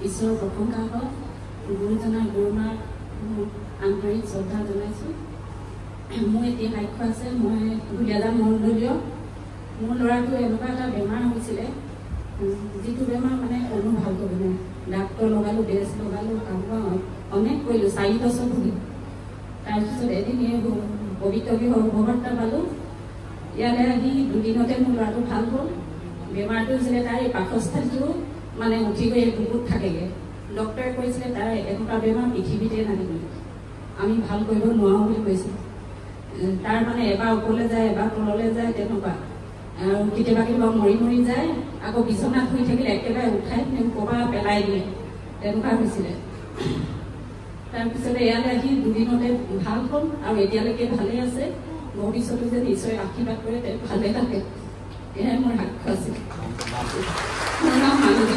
ঈশ্বৰৰ প্ৰশংসা হওক গুৰুজনাৰ গুৰুমাৰ আন্তৰিক শ্ৰদ্ধা জনাইছোঁ মোৰ এতিয়া সাক্ষ্য আছে মই দুলীয়াজান মণ্ডলীয় মোৰ ল'ৰাটো এনেকুৱা এটা বেমাৰ হৈছিলে যিটো বেমাৰ মানে কোনো ভাল কৰিব নাই ডাক্তৰ লগালোঁ বেজ লগালোঁ কাম অনেক কৰিলোঁ 4 বছৰ ভুগিলোঁ তাৰপিছত এদিন পবিত্ৰ ভগৱৰ্তা পালোঁ ইয়ালৈ আহি দুদিনতে মোৰ ল'ৰাটো ভাল হ'ল বেমাৰটো হৈছিলে তাৰ এই পাকস্থলীটো মানে উঠি গৈ বুকুত থাকেগৈ ডক্টৰে কৈছিলে তাৰ এনেকুৱা বেমাৰ পৃথিৱীতে নাই আমি ভাল কৰিব নোৱাৰোঁ বুলি কৈছিল তাৰ মানে এবাৰ ওপৰলৈ যায় এবাৰ তললৈ যায় তেনেকুৱা আৰু কেতিয়াবা কেতিয়াবা মৰি মৰি যায় আকৌ বিচনাত শুই থাকিলে একেবাৰে উঠাই ক'ৰবাত পেলাই দিয়ে তেনেকুৱা হৈছিলে তাৰপিছতে ইয়ালৈ আহি দুদিনতে ভাল হ'ল আৰু এতিয়ালৈকে ভালেই আছে ভৱিষ্যতে যে নিশ্চয় আশীৰ্বাদ কৰে তেওঁ ভালে থাকে এয়াই মোৰ সাক্ষ্য আছিল মোৰ নাম মালতী